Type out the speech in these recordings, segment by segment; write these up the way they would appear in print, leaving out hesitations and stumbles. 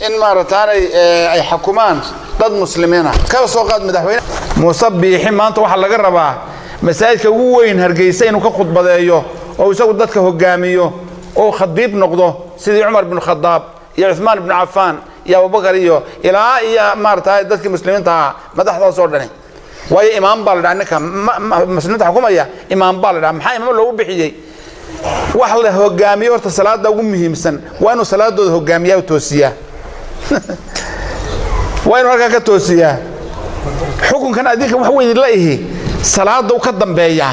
إن مرتان أي حكومان ضد مسلمين كيف سوقات مدحوين مصبي حين ما أنت واحد لجربه مسائل كوين هرجيسين وكخد بدايو أو يسوي ضدك هجاميو أو خضيب نقضه سيدي عمر بن الخطاب يا عثمان بن عفان يا أبو بكر إلى يا مرتان ضدك مسلمين تها مدح صورني ويا إمام بالد عنك مسلمين حكومة يا إمام بالد عم حي إمام لو بحجي واحد هجامي ورت صلاة ده أمه مسن وأنا صلاة ده هجامية وتوسية وين ورقة توسية حكم كان أديك وحوي الله صلاة ده وقدم بيا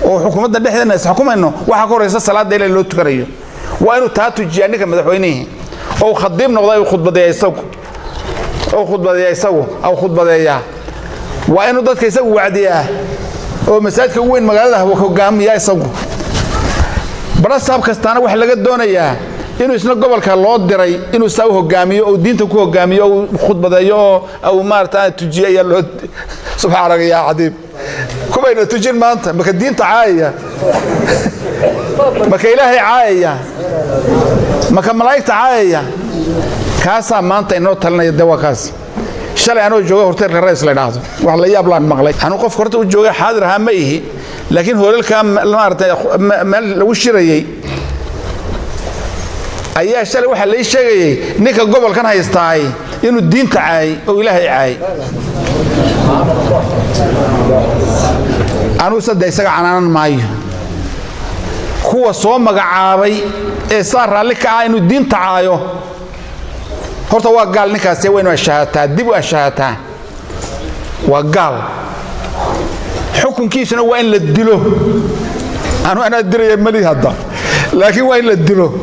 وحكومة ده بيحد الناس حكومة إنه وحكوا رئيس الصلاة ده اللي تكريه وأنا تهاتو جاني كمدحوينه أو خدمنا والله وخد بدي يسوق أو خد بدي يسوق أو خد بدي وأنا ضد كيسوق وعديه ومساجد وين مقالة وحكام يا يسوق برا صاحب كستانا وح لقى الدنيا إنه يسنق قبل كالله دري إنه سووا هجامي أو دين تكو هجامي أو خد بدايو أو مارتان تجي يا سبحانك يا عديب كم تجي ما أنت ما كدين تعاية ما كإلهي عاية ما كملاك تعاية كاسا ما أنت إنه تلنا يدوا كاس شلي أنا جوجا هرتير الرئيس لناهض والله يابلان مغلي أنا قف كرت وجوجا حاضر هميه لكن هو الكام المارتان مال وشريي أيها شلي واحد ليش شيء نيك قبل كان هيستعي إنه الدين تعاي أو إلهي عاي أنا وصدق يسقى عنان معي هو صوم مقعابي صار لك إنه الدين تعايو هرت وقال نكاسي وين الشهادة دبوا الشهادة وقال حكم كيس إنه وين للدلو أنا أدري ملي هذا لكن وين للدلو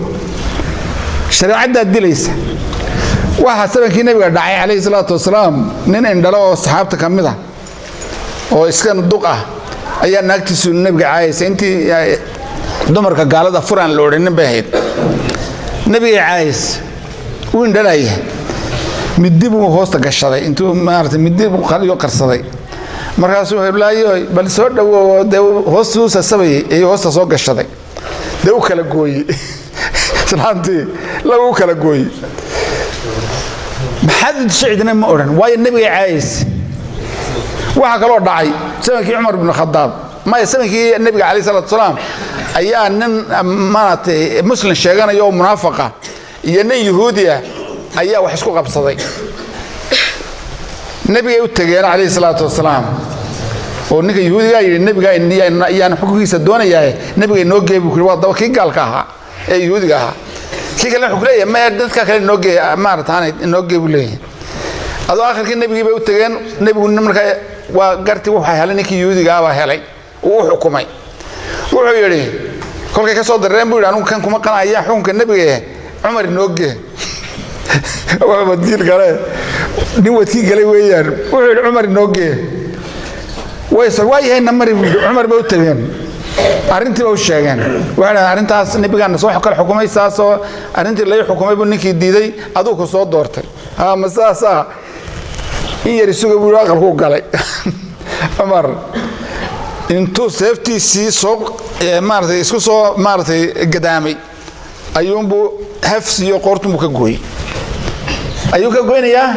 شريعة الدليس واحد سبب كي النبي دعي عليه الصلاة والسلام نين عندنا صحابته كمدة أو إسكان الدقة أي نكتس النبي عايز أنت دمرك قال هذا فران لورين بهيد النبي عايز وين دلايه مديبوا هوستا قشري أنتوا ما عرفت مديبوا خليه قرصري مركزوا بلايو بل صور ده هوسوس السبي أي هوستا صور قشري ده وكلا قوي سلامتي لا وكلا قوي محدد سعدنا ما أورن واي النبي عايز وحكى له داعي سمك عمر بن الخطاب ما يسمك النبي عليه الصلاة والسلام أيان مانت مسلم شيغان يوم منافقة ين يهودية أيا وحسكو قبصدي النبي يتجر عليه الصلاة والسلام ونك يهودي جاي النبي جاي إني يعني حكومي سدونا جاي النبي نوجي بكل وقت ده كي قال كها أي يهودي كها كي قال حكولي ما يردت كهل نوجي ما رتاني نوجي بليه هذا آخر كي النبي يتجر النبي ونمر وقرتي وحي هلا نك يهودي جا وهلاي وحكومي وحيري كل كي صاد الرمبو لأنه كان كم كان أيام حكم النبي عمر نوجي وبديل قال نوتي قال ويار وحير عمر نوجي ويسوي هاي نمر عمر بيوتين أرنتي بوشيغان وأنا أرنتاس النبي كان صح كل حكومة ساسو أرنتي اللي حكومة بنيك ديدي أدوك صوت دورت مساسا هي رسول بوراق هو قال عمر انتو سيفتي سي سوق مارتي اسكو سو مارتي قدامي ايوم بو حفص يقورتم كغوي ايو كغوينيا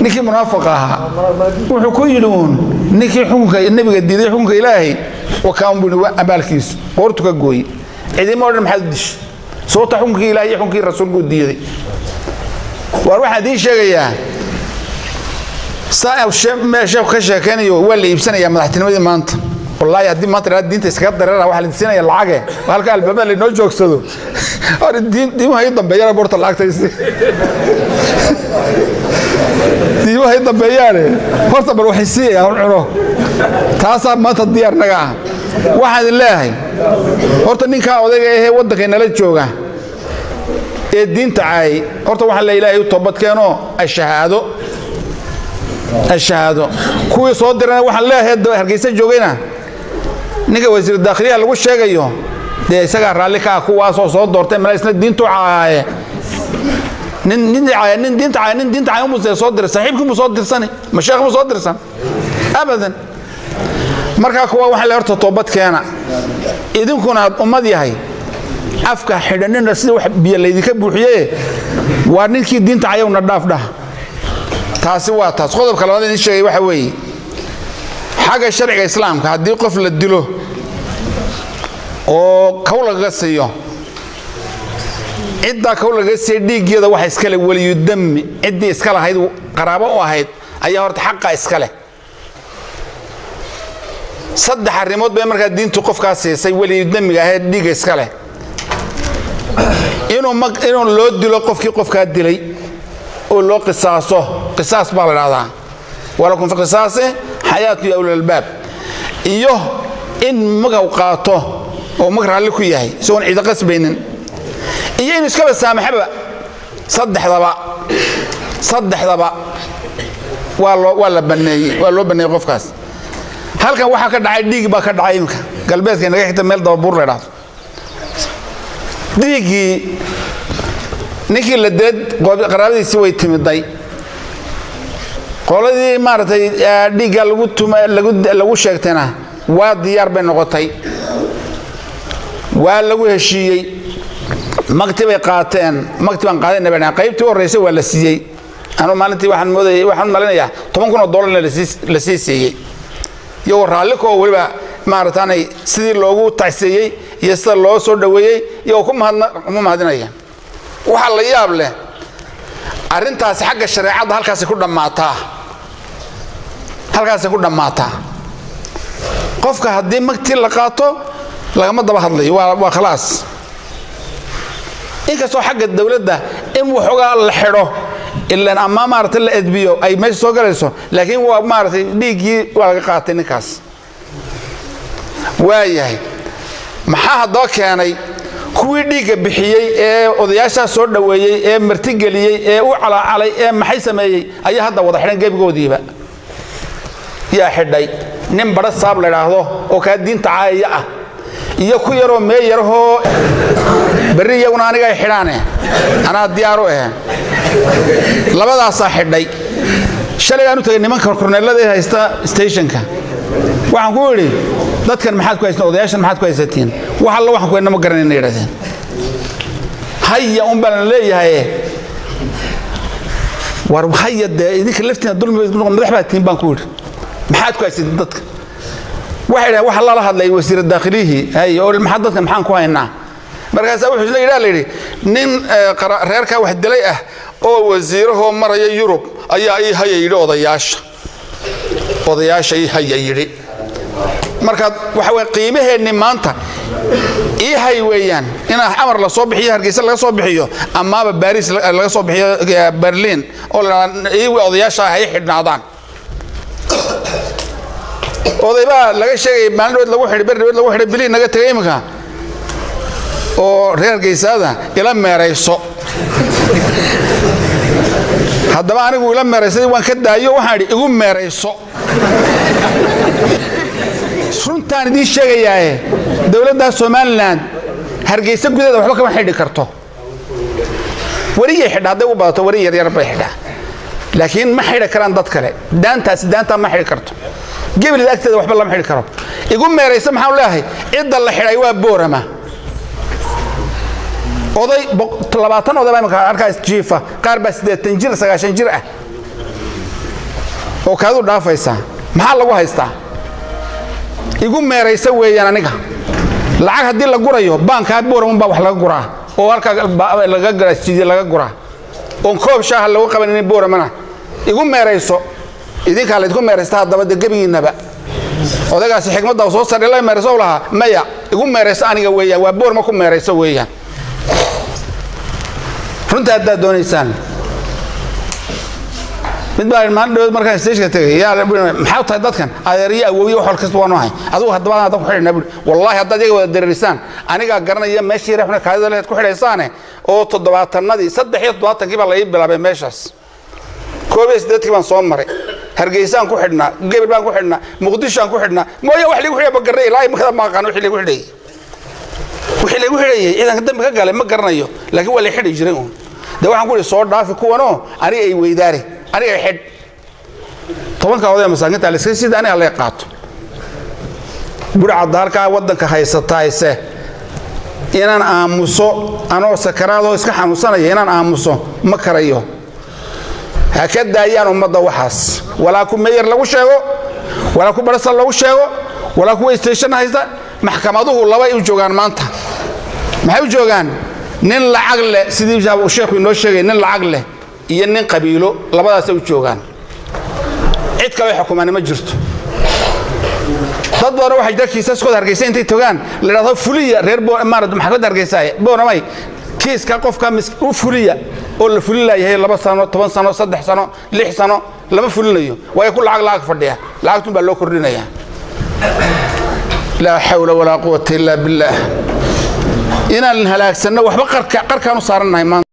نيكي منافقها وحو كيلون نيكي حكمك النبي ديدي حكمك الهي وكان بو ابالكيس قورتو كغوي عيدي ما ودن محدش صوت حكمك الهي حكمك الرسول ديدي وروح هذه شيغيا صاحب شيخ كشكاني ولا يبسنا يا مدحتنمدي maanta والله hadii maanta raad diinta iska dareera waxa la diinaya lacag halka albaabada la noo joogsado hor diin hay dambeeyana borta lacagtaysi diin hay dambeeyane horta bar waxay siiyaan cuno taas maanta diyaar naga waxaan ilaahay horta ninka odayga ee wadankeena la jooga ee diinta ay horta waxa la ilaahay u toobad keeno الشهادة كوي صدرنا وحن لا هاد هرجيسة جوجينا نيجي وزير الداخلية اللي وش شاقيه ده سجى رالك أكو صوت دورتين ملايسنا الدين تعاية نين تعاية مصدر صدر صاحبكم مصدر سنة مشايخ مصدر سنة أبدا مركا كوا وحن لا يرتطبت كيانا إذن كنا أمدي هاي afka xidhanina sida wax biyo leedika buuxiyay waa ninkii diinta ayawna dhaafdha taasi waa taas qodobka labaad in sheegay waxa weey xaga sharciga islaamka hadii qof la dilo oo kawlaga siiyo cidda kawlaga si dhiigeeda waxa iska leh waliyu dam cidii iska lahayd qaraabo oo ahayd ayaa horta xaqqa iska leh saddex arrimood bay markaa diintu qofkaas siisay waliyu damiga ahayd dhiiga iska leh inuu loo dilo qofka dilay oo loo qisaas baa la raada walakum fi qisaasi hayatu ya ulul albab iyo in magaw qaato oo magraali ku yahay soo cid qasbaynin iyo in iska saamaxaba saddexdaba waa la baneeyay qofkaas halkan waxa ka dhacay dhiig baa ka dhacay imka galbeedka naga xigta meel daba buur leedahay dhiigi ninkii la deed qaraabadiisa way timiday qoladii maartay dhiiga lagu sheegtana waa diyaar bay noqotay waa lagu heshiiyay maktibay qaateen maktiban qaadeen nabana qaybtii horeysay waa la siiyay anu maalintii waxaan malinayaa $10,000 la siiyay iyo raalliko waliba maartaanay sidii loogu tacsiiyay iyo sida loo soo dhaweeyay iyo ku mahadinaya waxa la yaab leh arintaas xagga shariicada halkaas ku dhamaataa qofka hadii magti la qaato lagama daba hadlayo waa khalaas inkastoo xagga dawladda in waxooga la xidho ilaa ama maartay la edbiyo ay meesha soo galayso laakiin waa maartay dhiigii waa laga qaatay ninkaas waayahay maxaa hadoo keenay kuwii dhiiga bixiyay ee odayaasha soo dhaweeyay ee marti galiyay ee u calaalay ee maxay sameeyay ayaa hadda wada xiran gebigoodiiba yaa xidhay nin bada saab la yiraahdo oo ka diinta caayaya ah iyo ku yaro meeyarho bariya una aniga ay xidhaane ana diyaaro labadaas xidhay shalay aanu tagay nimanka korneelada haysta stationka waxaan ku yiri dadkan maxaad ku haystaan odayaashan maxaad ku haysatiin waxa la waxaan ku inama garanayna yiraahdeen hayya baan leeyahay war hayada idinka laftina dulmi madax baatiin baan ku yiri maxaad ku haysatiin dadka waxa la hadlay wasiir daaqilihi hay oo maxaad dadkan maxaan ku haynaa markaas wuxuu leeyahay nin reerka wax dilay ah oo wasiiraha maraya Yurub ayaa ay hayay odayaasha ay hayay marka waxa way qiimaheeni maanta hay weeyaan ina amar la soo bixiyo Hargeysa laga soo bixiyo ama Paris laga soo bixiyo Berlin oo odayaasha ay xidhnaadaan odayba laga sheegay maalmood lagu xidhay bilin naga tagay imka oo reer Hargeysada ila meerayso haddaba anigu ila meeraysay waan ka daayo waxaan igu meerayso runtaan idin sheegayaa dawladda Soomaaliland Hargeysa gudaheeda waxba kama xidhi karto wariyay xidhaaday u baato wariy yar bay xidhaa laakiin ma xidhi karaan dad kale daanta ma xidhi karto gabadha agteeda waxba lama xidhi karo igu meeraysa maxaan leeyahay cidda la xidhay waa Boorama oday 20 oday baa markaa arkaas jiifa qaar baa 80 jir 90 jir ah oo kaadu dhaafaysa maxaa lagu haystaa igu meeraysa weeyaan aniga lacag hadii la gurayo banka Boorama baa wax laga guraa oo halka laga garaasjiyo laga guraa oo koob shaaha lagu qabanay Booramana igu meerayso idinka la idinku meeraysta hadaba gabiinaba odagaasi xigmadda soo saaray la meerayso laha maya igu meeraysa aniga weeyaan waa Boorama ku meerayso weeyaan runta hadda doonaysaan mid baa maalin markaan station tagay yaa maxaa tahay dadkan adeeriya awooyo wax kasta waan ahay adigu hadaba aad ku xidhnaa wallahi hadda iyaga wada dareerisan aniga garanaya meeshii reexna kaadida leed ku xidhaysaane oo 70-nadii 73-kii baa la ii bilaabay meeshaas koobeys dadkii baan soo maray Hargeysaan ku xidhnaa Gabar baan ku xidhnaa Muqdisho aan ku xidhnaa mooyo wax lagu xidhay bagaray ilaa imka ma aqaan wixii lagu xidhay ciidanka dambiga galay ma garanayo laakiin waa la xidhay jiray waxaan ku soo dhaafi kuwano ani ay weydaari aniga xid 10 oday masaakinta la iska sida aniga la qaato burcad halka wadanka haysataayse inaan aamuso anoo sakaraadoo iska xanuunsanaya inaan aamuso ma karayo ha ka daayaan ummadda waxaas walaa ku meeyar lagu sheego walaa ku barasal lagu sheego walaa ku station haysta maxkamaduhu laba ay u joogaan maanta maxay u joogaan nin lacag leh sidii sheekhu inoo sheegay nin lacag leh iyo nin qabiilo labadaas ay u joogaan cid kale xukumaan ma jirto dad badan waxay dalkiisa iskooda hargeysa intay togaan la yiraahdo fuliya reer maarad maxkamad hargeysa boonamay kiiska qofka u fuliya oo la fulilayahay 2 sano 10 sano 3 sano 6 sano lama fulinayo way ku lacag fadhiya lacagtun baa loo kordhinaya la hawla wala quwwata illa billah inaan halaagsano waxba qarkaan u saaranahay